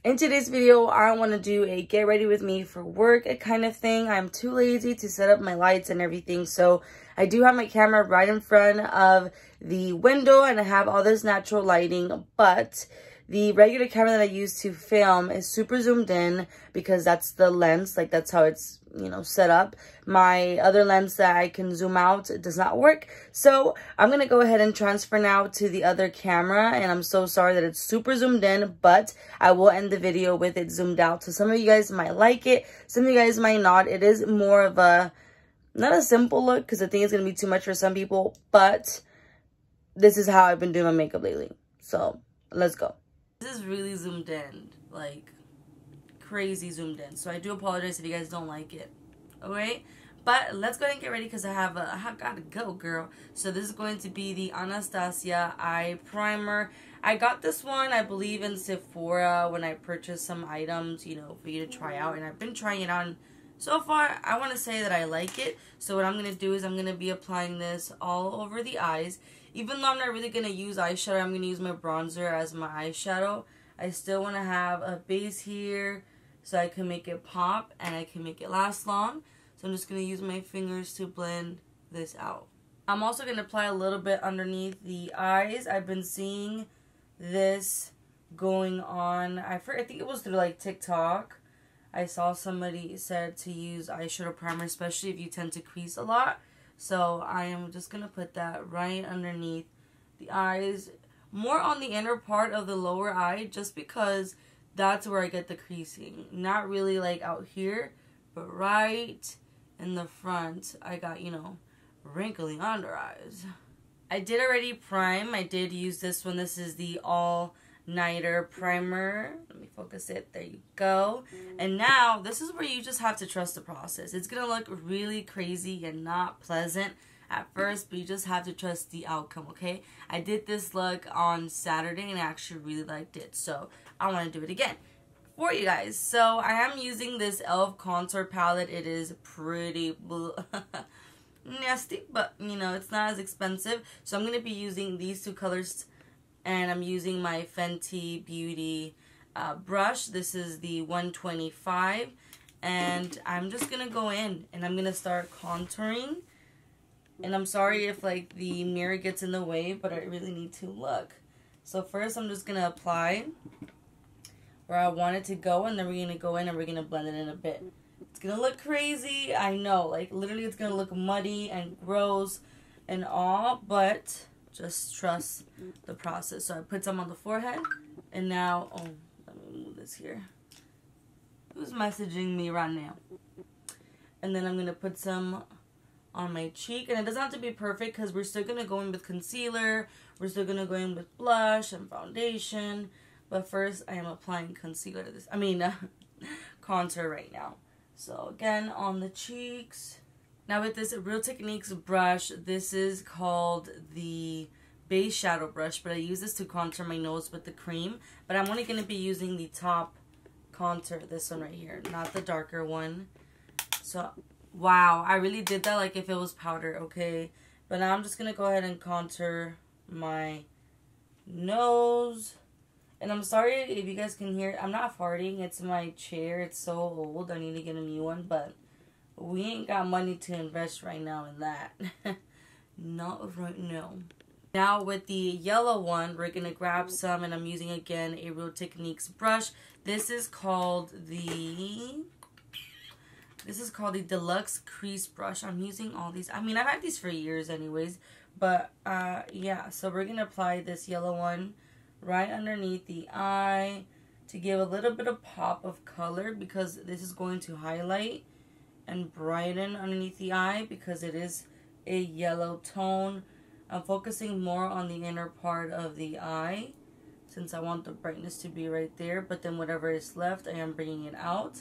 In today's video, I want to do a get ready with me for work kind of thing. I'm too lazy to set up my lights and everything, so I do have my camera right in front of the window and I have all this natural lighting, but the regular camera that I use to film is super zoomed in because that's the lens, like that's how it's, you know, set up. My other lens that I can zoom out, it does not work. So I'm going to go ahead and transfer now to the other camera, and I'm so sorry that it's super zoomed in, but I will end the video with it zoomed out. So some of you guys might like it, some of you guys might not. It is more of a, not a simple look because I think it's going to be too much for some people, but this is how I've been doing my makeup lately. So let's go. This is really zoomed in, like crazy zoomed in. So I do apologize if you guys don't like it. Okay? But let's go ahead and get ready because I gotta go, girl. So this is going to be the Anastasia Eye Primer. I got this one, I believe, in Sephora when I purchased some items, you know, for you to try out. And I've been trying it on. So far, I want to say that I like it. So what I'm going to do is I'm going to be applying this all over the eyes. Even though I'm not really going to use eyeshadow, I'm going to use my bronzer as my eyeshadow. I still want to have a base here so I can make it pop and I can make it last long. So I'm just going to use my fingers to blend this out. I'm also going to apply a little bit underneath the eyes. I've been seeing this going on. I think it was through like TikTok. I saw somebody said to use eyeshadow primer, especially if you tend to crease a lot. So I am just going to put that right underneath the eyes. More on the inner part of the lower eye, just because that's where I get the creasing. Not really like out here, but right in the front, I got, you know, wrinkly under eyes. I did already prime. I did use this one. This is the All Nighter Primer. Let me focus it. There you go. And now this is where you just have to trust the process. It's gonna look really crazy and not pleasant at first, but you just have to trust the outcome, okay? I did this look on Saturday and I actually really liked it, so I want to do it again for you guys. So I am using this e.l.f. contour palette. It is pretty nasty, but you know, it's not as expensive. So I'm going to be using these two colors, and I'm using my Fenty Beauty brush. This is the 125, and I'm just going to go in and I'm going to start contouring. And I'm sorry if like the mirror gets in the way, but I really need to look. So first I'm just going to apply where I want it to go, and then we're going to go in and we're going to blend it in a bit. It's going to look crazy, I know, like literally it's going to look muddy and gross and all, but just trust the process. So I put some on the forehead, and now, oh, let me move this here. Who's messaging me right now? And then I'm going to put some on my cheek, and it doesn't have to be perfect because we're still going to go in with concealer, we're still going to go in with blush and foundation, but first I am applying concealer to this, contour right now. So again, on the cheeks. Now with this Real Techniques brush, this is called the Beige shadow brush, but I use this to contour my nose with the cream, but I'm only going to be using the top contour, this one right here, not the darker one. So wow, I really did that like if it was powder, okay? But now I'm just going to go ahead and contour my nose. And I'm sorry if you guys can hear it. I'm not farting. It's my chair. It's so old. I need to get a new one. But we ain't got money to invest right now in that. Not right now. Now with the yellow one, we're going to grab some. And I'm using, again, a Real Techniques brush. This is called the Deluxe Crease Brush. I'm using all these. I've had these for years anyways. But, yeah. So we're going to apply this yellow one right underneath the eye to give a little bit of pop of color, because this is going to highlight and brighten underneath the eye because it is a yellow tone. I'm focusing more on the inner part of the eye since I want the brightness to be right there, but then whatever is left, I am bringing it out.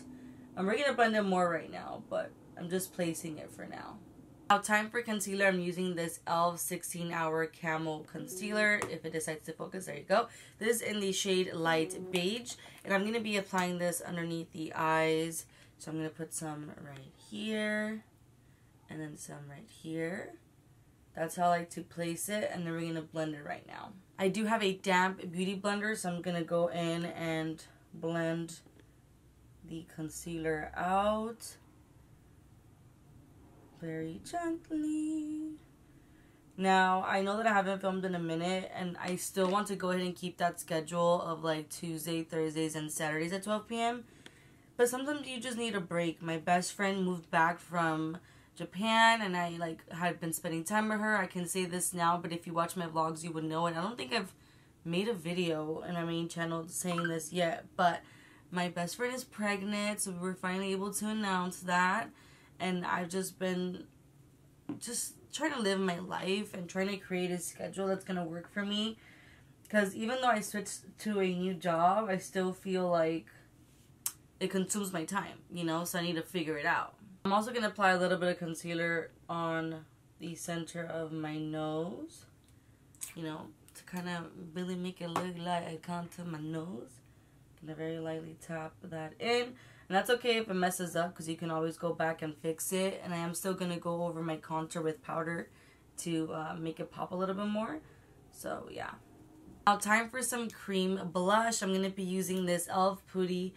I'm going to blend it more right now, but I'm just placing it for now. Now, time for concealer. I'm using this e.l.f. 16-Hour Camo Concealer. If it decides to focus, there you go. This is in the shade Light Beige. And I'm going to be applying this underneath the eyes. So I'm going to put some right here. And then some right here. That's how I like to place it. And then we're going to blend it right now. I do have a damp beauty blender, so I'm going to go in and blend the concealer out very gently. Now, I know that I haven't filmed in a minute, and I still want to go ahead and keep that schedule of like Tuesday, Thursdays, and Saturdays at 12 p.m. But sometimes you just need a break. My best friend moved back from Japan, and I like had been spending time with her. I can say this now, but if you watch my vlogs, you would know it. I don't think I've made a video in my main channel saying this yet, but my best friend is pregnant, so we were finally able to announce that. And I've just been trying to live my life and trying to create a schedule that's going to work for me. Because even though I switched to a new job, I still feel like it consumes my time, you know? So I need to figure it out. I'm also going to apply a little bit of concealer on the center of my nose, you know, to kind of really make it look like I contour my nose. Gonna very lightly tap that in. And that's okay if it messes up, because you can always go back and fix it. And I am still going to go over my contour with powder to make it pop a little bit more. So, yeah. Now, time for some cream blush. I'm going to be using this e.l.f. Putty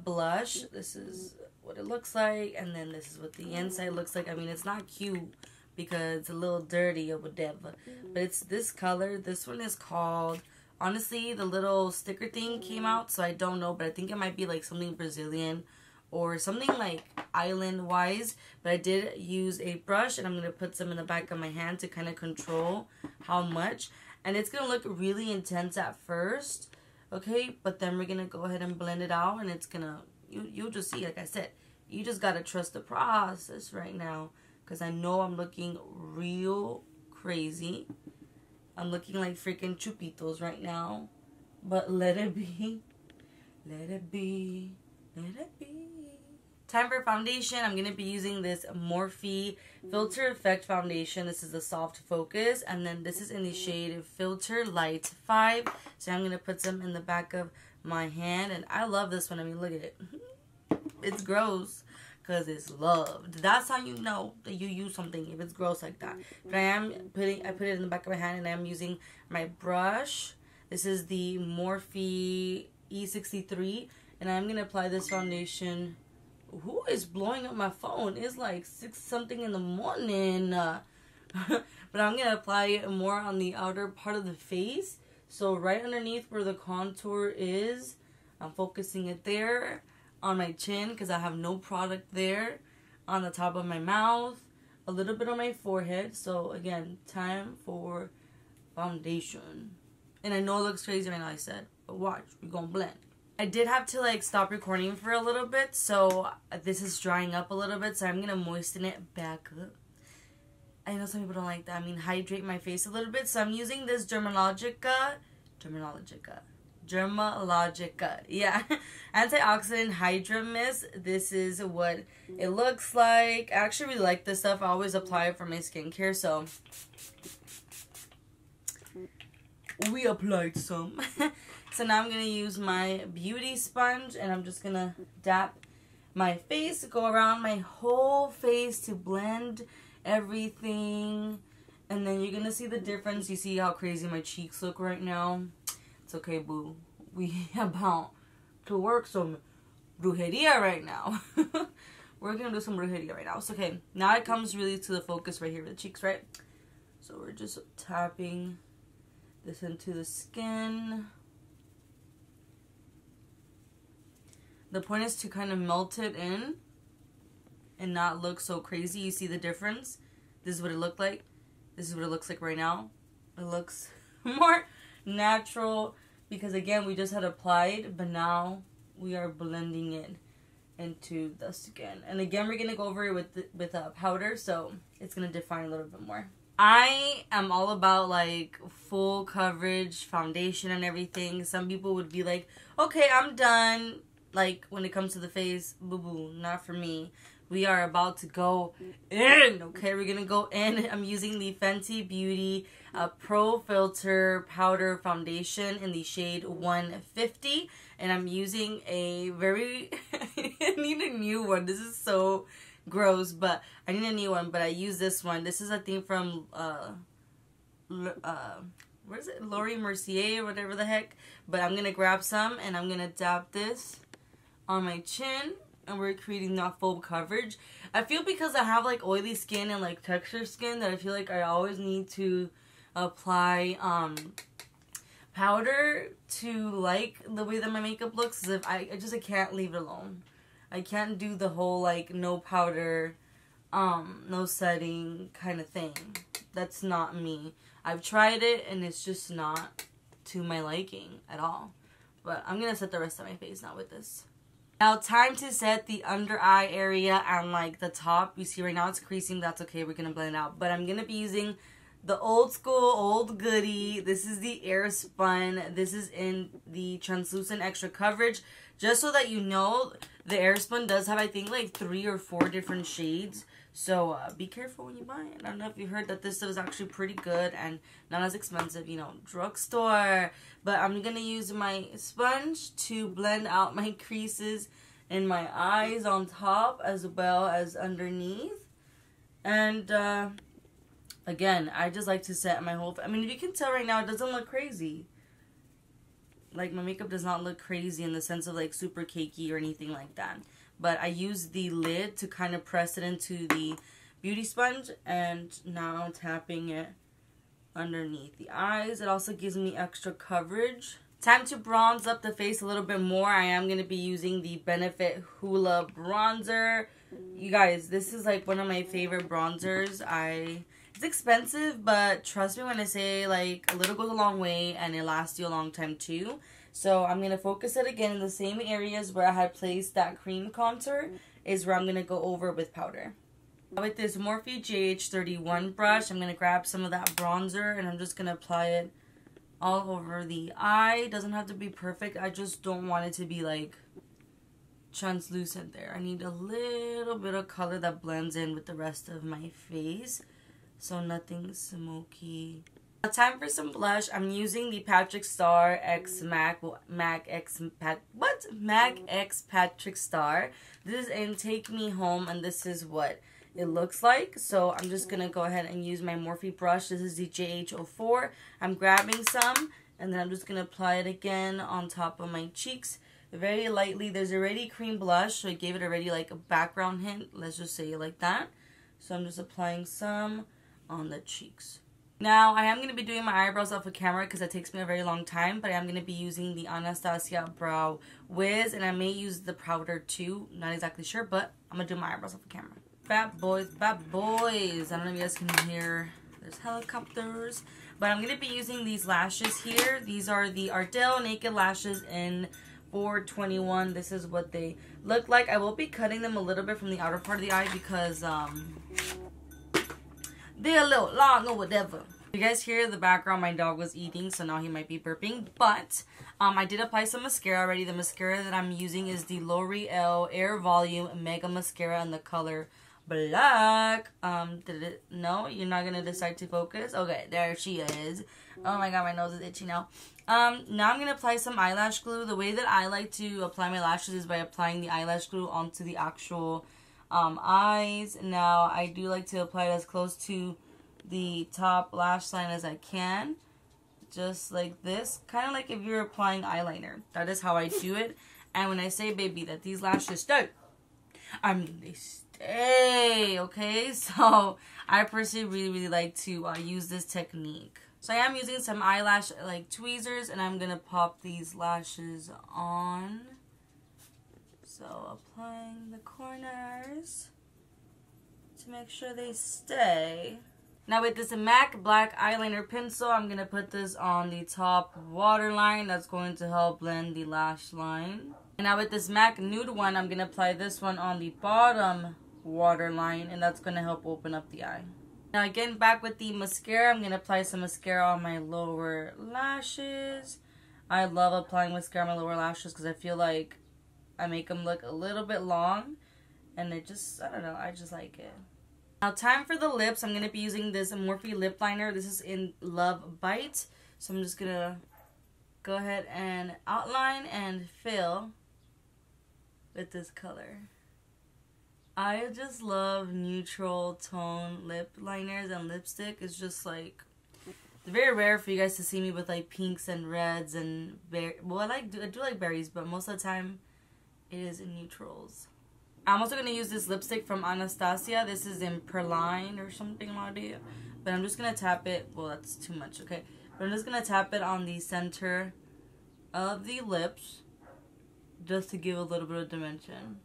blush. This is what it looks like. And then this is what the inside looks like. I mean, it's not cute because it's a little dirty or whatever. But it's this color. This one is called... Honestly, the little sticker thing came out, so I don't know, but I think it might be like something Brazilian or something like island-wise. But I did use a brush, and I'm going to put some in the back of my hand to kind of control how much. And it's going to look really intense at first, okay? But then we're going to go ahead and blend it out, and it's going to, you'll just see, like I said, you just got to trust the process right now, because I know I'm looking real crazy. I'm looking like freaking chupitos right now. But let it be. Let it be. Let it be. Time for foundation. I'm going to be using this Morphe Filt'r Effect Foundation. This is the Soft Focus. And then this is in the shade Filt'r Light 5. So I'm going to put some in the back of my hand. And I love this one. I mean, look at it. It's gross. Because it's loved. That's how you know that you use something if it's gross like that. But I put it in the back of my hand, and I'm using my brush. This is the Morphe E63, and I'm gonna apply this foundation. Who is blowing up my phone? It's like 6 something in the morning. But I'm gonna apply it more on the outer part of the face. So right underneath where the contour is, I'm focusing it there. On my chin, because I have no product there. On the top of my mouth. A little bit on my forehead. So, again, time for foundation. And I know it looks crazy right now, I said. But watch, we're going to blend. I did have to, like, stop recording for a little bit. So, this is drying up a little bit. So, I'm going to moisten it back up. I know some people don't like that. I mean, hydrate my face a little bit. So, I'm using this Dermalogica, yeah, antioxidant hydra mist. This is what it looks like. I actually really like this stuff. I always apply it for my skincare, so we applied some. So now I'm gonna use my beauty sponge, and I'm just gonna dap my face, go around my whole face to blend everything. And then you're gonna see the difference. You see how crazy my cheeks look right now. It's okay, boo. We about to work some brujeria right now. We're gonna do some brujeria right now. It's okay. Now it comes really to the focus right here with the cheeks, right? So we're just tapping this into the skin. The point is to kind of melt it in and not look so crazy. You see the difference? This is what it looked like. This is what it looks like right now. It looks more natural because, again, we just had applied, but now we are blending it into the skin. And again, we're going to go over it with powder, so it's going to define a little bit more. I am all about, like, full coverage foundation and everything. Some people would be like, okay, I'm done. Like, when it comes to the face, boo-boo, not for me. We are about to go in, okay? We're going to go in. I'm using the Fenty Beauty Pro Filter Powder Foundation in the shade 150. And I'm using a very... I need a new one. This is so gross, but I need a new one. But I use this one. This is, I think, from what is it? Laura Mercier, whatever the heck. But I'm going to grab some and I'm going to dab this on my chin. And we're creating that full coverage. I feel because I have like oily skin and like texture skin that I feel like I always need to apply powder to like the way that my makeup looks. Cause if I can't leave it alone. I can't do the whole like no powder, no setting kind of thing. That's not me. I've tried it and it's just not to my liking at all. But I'm gonna set the rest of my face now with this. Now, time to set the under eye area and like the top. You see right now it's creasing. That's okay. We're going to blend it out. But I'm going to be using the old school, old goodie. This is the Airspun. This is in the translucent extra coverage. Just so that you know, the Airspun does have, I think, like 3 or 4 different shades. So, be careful when you buy it. I don't know if you heard that this was actually pretty good and not as expensive, you know, drugstore. But I'm going to use my sponge to blend out my creases in my eyes on top as well as underneath. And, again, I just like to set my whole... I mean, if you can tell right now, it doesn't look crazy. Like, my makeup does not look crazy in the sense of, like, super cakey or anything like that. But I use the lid to kind of press it into the beauty sponge. And now I'm tapping it underneath the eyes. It also gives me extra coverage. Time to bronze up the face a little bit more. I am going to be using the Benefit Hoola Bronzer. You guys, this is like one of my favorite bronzers. It's expensive, but trust me when I say like a little goes a long way and it lasts you a long time too. So I'm going to focus it again in the same areas where I had placed that cream contour is where I'm going to go over with powder. With this Morphe GH31 brush, I'm going to grab some of that bronzer and I'm just going to apply it all over the eye. It doesn't have to be perfect. I just don't want it to be like translucent there. I need a little bit of color that blends in with the rest of my face. So nothing smoky. Now time for some blush. I'm using the Patrickstarrr X Mac X Patrickstarrr. This is in Take Me Home and this is what it looks like. So I'm just going to go ahead and use my Morphe brush. This is the JH04. I'm grabbing some and then I'm just going to apply it again on top of my cheeks. Very lightly. There's already cream blush, so I gave it already like a background hint. Let's just say it like that. So I'm just applying some on the cheeks. Now, I am going to be doing my eyebrows off of camera because it takes me a very long time, but I am going to be using the Anastasia Brow Wiz, and I may use the powder too. Not exactly sure, but I'm going to do my eyebrows off of camera. Bad boys, bad boys. I don't know if you guys can hear. There's helicopters. But I'm going to be using these lashes here. These are the Ardell Naked Lashes in 421. This is what they look like. I will be cutting them a little bit from the outer part of the eye because they're a little long or whatever. You guys hear the background, my dog was eating, so now he might be burping. But I did apply some mascara already. The mascara that I'm using is the L'Oreal Air Volume Mega Mascara in the color Black. No, you're not gonna decide to focus? Okay, there she is. Oh my god, my nose is itchy now. Now I'm gonna apply some eyelash glue. The way that I like to apply my lashes is by applying the eyelash glue onto the actual eyes. Now I do like to apply it as close to the top lash line as I can, just like this, kind of like if you're applying eyeliner. That is how I do it. And when I say, baby, that these lashes stay, I mean they stay, okay? So I personally really like to use this technique. So I am using some eyelash like tweezers and I'm gonna pop these lashes on. So applying the corners to make sure they stay. Now with this MAC Black Eyeliner Pencil, I'm going to put this on the top waterline. That's going to help blend the lash line. And now with this MAC Nude one, I'm going to apply this one on the bottom waterline. And that's going to help open up the eye. Now again, back with the mascara, I'm going to apply some mascara on my lower lashes. I love applying mascara on my lower lashes because I feel like I make them look a little bit long. And it just, I don't know, I just like it. Now time for the lips. I'm going to be using this Morphe lip liner. This is in Love Bite. So I'm just going to go ahead and outline and fill with this color. I just love neutral tone lip liners and lipstick. It's just like It's very rare for you guys to see me with like pinks and reds and well, I do like berries, but most of the time it is in neutrals. I'm also going to use this lipstick from Anastasia. This is in Perline or something like that. But I'm just going to tap it. Well, that's too much, okay? But I'm just going to tap it on the center of the lips just to give a little bit of dimension.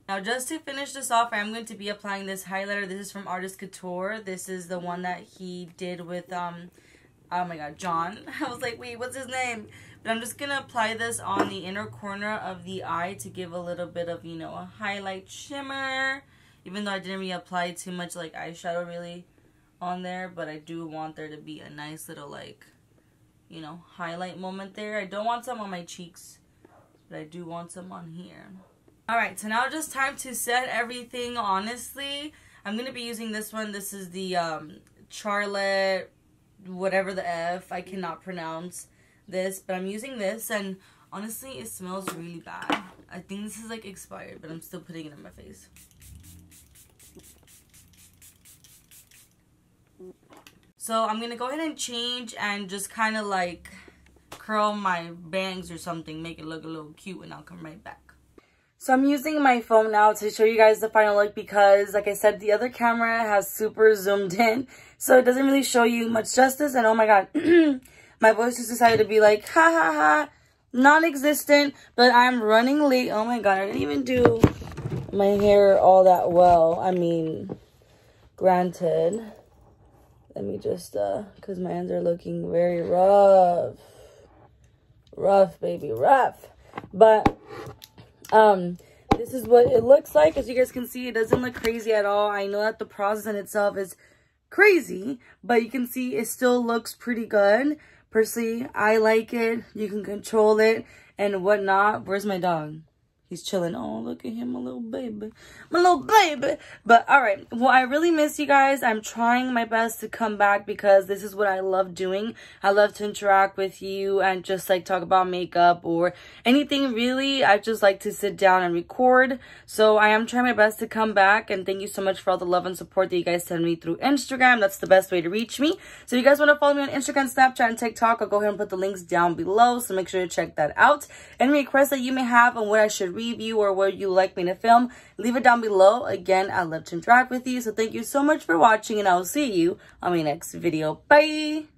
Now, just to finish this off, I'm going to be applying this highlighter. This is from Artist Couture. This is the one that he did with, oh my god, John. I was like, wait, what's his name? But I'm just going to apply this on the inner corner of the eye to give a little bit of, you know, a highlight shimmer. Even though I didn't really apply too much, like, eyeshadow really on there. But I do want there to be a nice little, like, you know, highlight moment there. I don't want some on my cheeks, but I do want some on here. Alright, so now just time to set everything, honestly. I'm going to be using this one. This is the Charlotte, whatever the F. I cannot pronounce this, but I'm using this, and honestly, it smells really bad. I think this is like expired, but I'm still putting it in my face. So I'm going to go ahead and change and just kind of like curl my bangs or something, make it look a little cute, and I'll come right back. So I'm using my phone now to show you guys the final look because, like I said, the other camera has super zoomed in. So it doesn't really show you much justice. And oh my god, my voice just decided to be like, ha ha ha, non-existent. But I'm running late. Oh my god, I didn't even do my hair all that well. I mean, granted. Let me just, because my hands are looking very rough. Rough, baby, rough. But this is what it looks like. As you guys can see, it doesn't look crazy at all. I know that the process in itself is crazy, but you can see it still looks pretty good. Personally, I like it. You can control it and whatnot. Where's my dog? He's chilling. Oh, look at him, my little baby. My little baby. But, alright. Well, I really miss you guys. I'm trying my best to come back because this is what I love doing. I love to interact with you and just, like, talk about makeup or anything, really. I just like to sit down and record. So, I am trying my best to come back. And thank you so much for all the love and support that you guys send me through Instagram. That's the best way to reach me. So, if you guys want to follow me on Instagram, Snapchat, and TikTok, I'll go ahead and put the links down below. So, make sure to check that out. Any requests that you may have on what I should review or what you like me to film, leave it down below. Again, I love to interact with you, so thank you so much for watching, and I will see you on my next video. Bye!